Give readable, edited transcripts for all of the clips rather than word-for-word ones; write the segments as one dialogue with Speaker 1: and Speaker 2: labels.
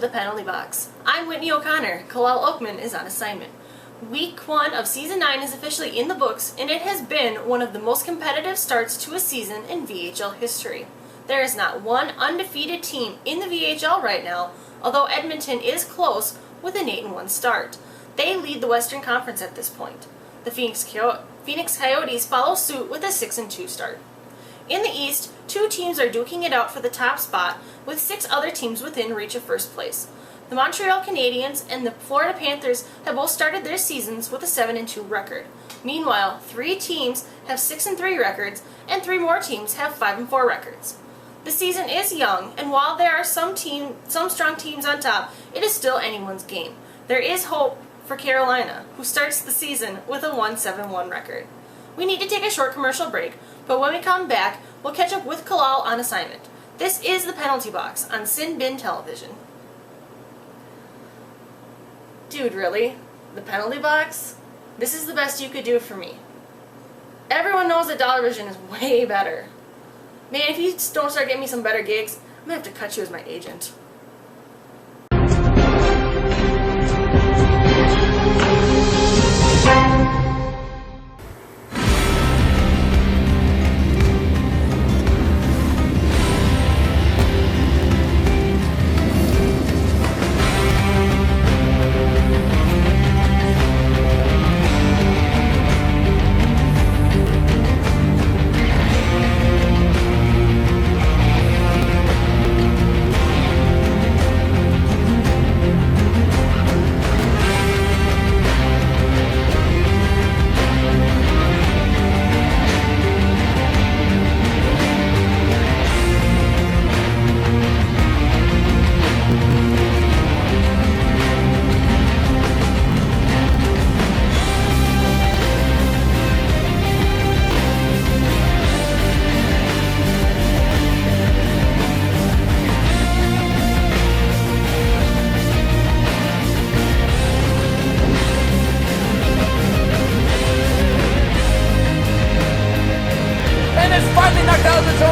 Speaker 1: the Penalty Box. I'm Whitney O'Connor. Kelal Oakman is on assignment. Week 1 of Season 9 is officially in the books, and it has been one of the most competitive starts to a season in VHL history. There is not one undefeated team in the VHL right now, although Edmonton is close with an 8-1 start. They lead the Western Conference at this point. The Phoenix Coyotes follow suit with a 6-2 start. In the East, 2 teams are duking it out for the top spot, with 6 other teams within reach of first place. The Montreal Canadiens and the Florida Panthers have both started their seasons with a 7-2 record. Meanwhile, 3 teams have 6-3 records, and 3 more teams have 5-4 records. The season is young, and while there are some strong teams on top, it is still anyone's game. There is hope for Carolina, who starts the season with a 1-7-1 record. We need to take a short commercial break, but when we come back, we'll catch up with Kelal on assignment. This is the Penalty Box on Sin Bin Television. Dude, really? The Penalty Box? This is the best you could do for me. Everyone knows that Dollar Vision is way better. Man, if you don't start getting me some better gigs, I'm gonna have to cut you as my agent.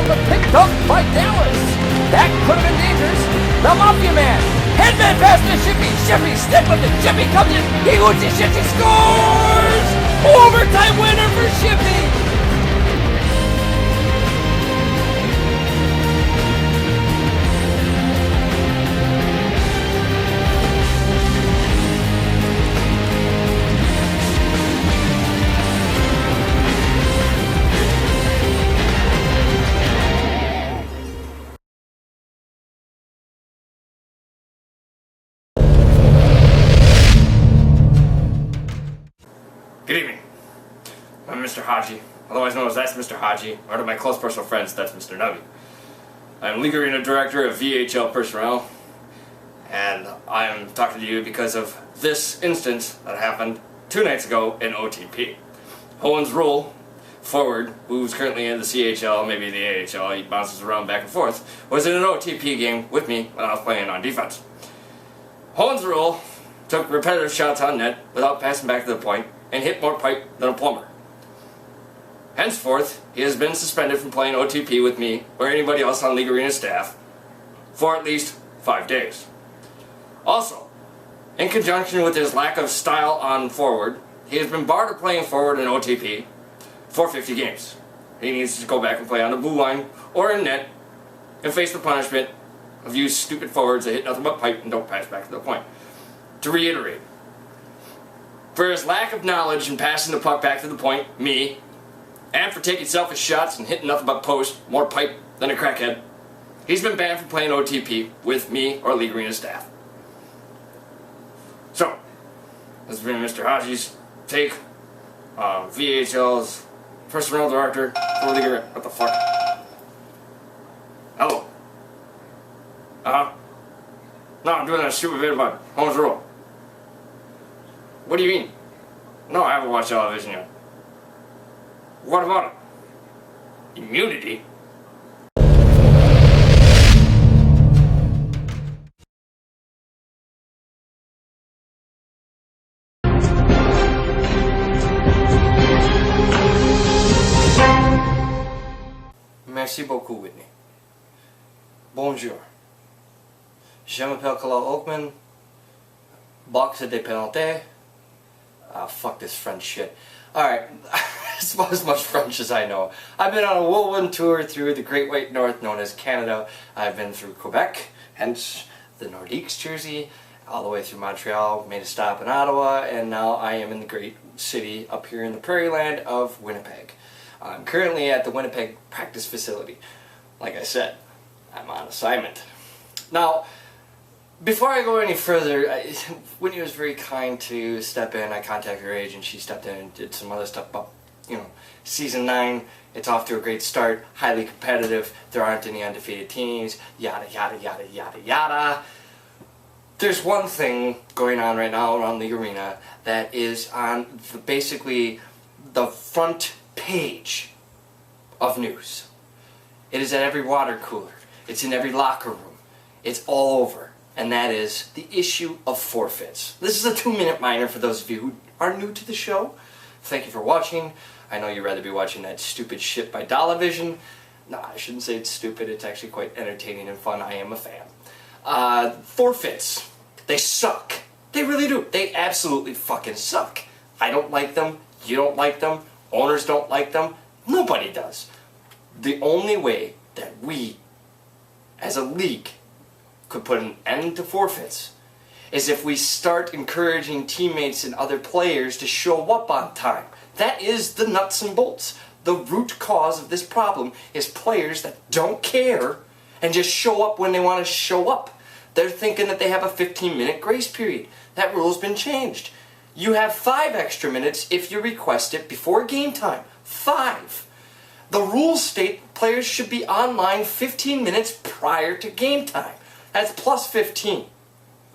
Speaker 2: But picked up by Dallas. That could have been dangerous. The Mafia Man. Headman pass to Shippy. Shippy stick with it. Shippy comes in. He hoots his shit. He scores! Overtime winner for Shippy.
Speaker 3: Good evening. I'm Mr. Hadji, otherwise known as That's Mr. Hadji, or to my close personal friends, That's Mr. Nubby. I'm League Arena Director of VHL Personnel, and I am talking to you because of this instance that happened 2 nights ago in OTP. Owen's Rule, forward, who's currently in the CHL, maybe the AHL, he bounces around back and forth, was in an OTP game with me when I was playing on defense. Owen's Rule took repetitive shots on net without passing back to the point, and hit more pipe than a plumber. Henceforth, he has been suspended from playing OTP with me or anybody else on League Arena staff for at least 5 days. Also, in conjunction with his lack of style on forward, he has been barred of playing forward in OTP for 50 games. He needs to go back and play on the blue line or in net and face the punishment of you stupid forwards that hit nothing but pipe and don't pass back to the point. To reiterate, for his lack of knowledge in passing the puck back to the point, me, and for taking selfish shots and hitting nothing but post, more pipe than a crackhead, he's been banned from playing OTP with me or League Arena staff. So, this has been Mr. Hadji's take, VHL's personnel director for League Arena. What the fuck? Hello? No, I'm doing that stupid bit about Holmes Rule. What do you mean? No, I haven't watched television yet. What about it? Immunity?
Speaker 4: Merci beaucoup, Whitney. Bonjour. Je m'appelle Kelal Oakman. Boxe de penalty. Ah, fuck this French shit. Alright, that's about as much French as I know. I've been on a whirlwind tour through the Great White North, known as Canada. I've been through Quebec, hence the Nordiques jersey, all the way through Montreal, made a stop in Ottawa, and now I am in the great city up here in the prairie land of Winnipeg. I'm currently at the Winnipeg practice facility. Like I said, I'm on assignment. Now, before I go any further, Whitney was very kind to step in. I contacted her agent, she stepped in and did some other stuff. But, you know, Season 9, it's off to a great start, highly competitive, there aren't any undefeated teams, yada yada yada yada yada. There's one thing going on right now around the arena that is on basically the front page of news. It is at every water cooler. It's in every locker room. It's all over. And that is the issue of forfeits. This is a 2-minute minor for those of you who are new to the show. Thank you for watching. I know you'd rather be watching that stupid shit by Dollarvision. No, I shouldn't say it's stupid. It's actually quite entertaining and fun. I am a fan. Forfeits. They suck. They really do. They absolutely fucking suck. I don't like them. You don't like them. Owners don't like them. Nobody does. The only way that we, as a league, could put an end to forfeits is if we start encouraging teammates and other players to show up on time. That is the nuts and bolts. The root cause of this problem is players that don't care and just show up when they want to show up. They're thinking that they have a 15-minute grace period. That rule's been changed. You have 5 extra minutes if you request it before game time. 5. The rules state players should be online 15 minutes prior to game time. That's plus 15.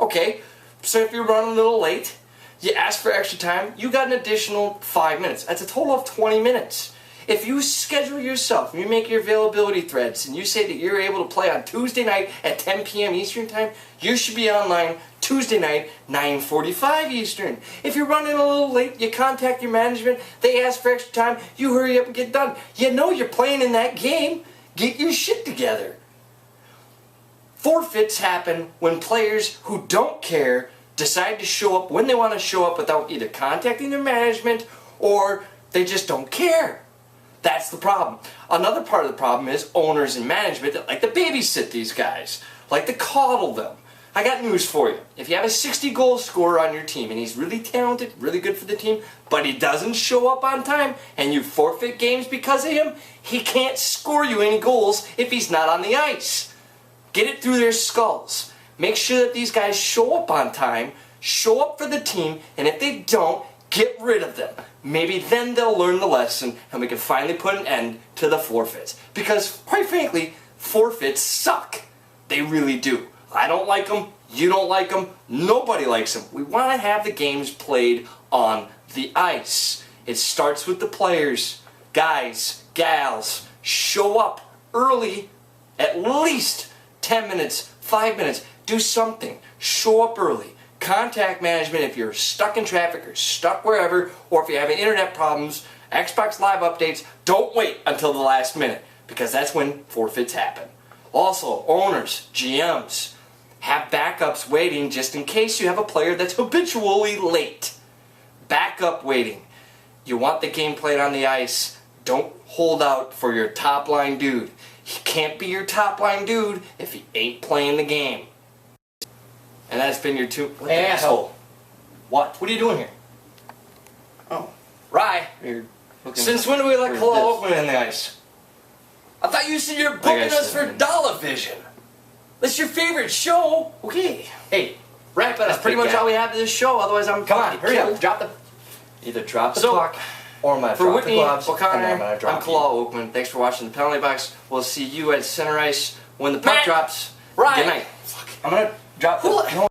Speaker 4: Okay, so if you're running a little late, you ask for extra time, you got an additional 5 minutes. That's a total of 20 minutes. If you schedule yourself, and you make your availability threads, and you say that you're able to play on Tuesday night at 10 p.m. Eastern Time, you should be online Tuesday night, 9:45 Eastern. If you're running a little late, you contact your management, they ask for extra time, you hurry up and get done. You know you're playing in that game. Get your shit together. Forfeits happen when players who don't care decide to show up when they want to show up without either contacting their management or they just don't care. That's the problem. Another part of the problem is owners and management that like to babysit these guys, like to coddle them. I got news for you. If you have a 60-goal scorer on your team and he's really talented, really good for the team, but he doesn't show up on time and you forfeit games because of him, he can't score you any goals if he's not on the ice. Get it through their skulls. Make sure that these guys show up on time, show up for the team, and if they don't, get rid of them. Maybe then they'll learn the lesson and we can finally put an end to the forfeits. Because, quite frankly, forfeits suck. They really do. I don't like them, you don't like them, nobody likes them. We want to have the games played on the ice. It starts with the players. Guys, gals, show up early, at least 10 minutes, 5 minutes, do something. Show up early. Contact management if you're stuck in traffic or stuck wherever, or if you're having internet problems, Xbox Live updates, don't wait until the last minute, because that's when forfeits happen. Also, owners, GMs, have backups waiting just in case you have a player that's habitually late. Backup waiting. You want the game played on the ice, don't hold out for your top line dude. He can't be your top line dude if he ain't playing the game. And that's been your asshole. What? What are you doing here? Oh. Rye. Since when do we let Kelal Oakman in the ice? I thought you said you're booking us for Dollarvision. That's your favorite show. Okay. Hey, wrap it up. That's pretty much all we have to this show. Otherwise, I'm Come on, hurry up. Drop the... Either drop the clock or I'm going to drop the gloves.
Speaker 3: I'm Kelal Oakman. Thanks for watching the Penalty Box. We'll see you at center ice when the puck drops.
Speaker 4: Right.
Speaker 3: Good night.
Speaker 4: I'm going to drop the...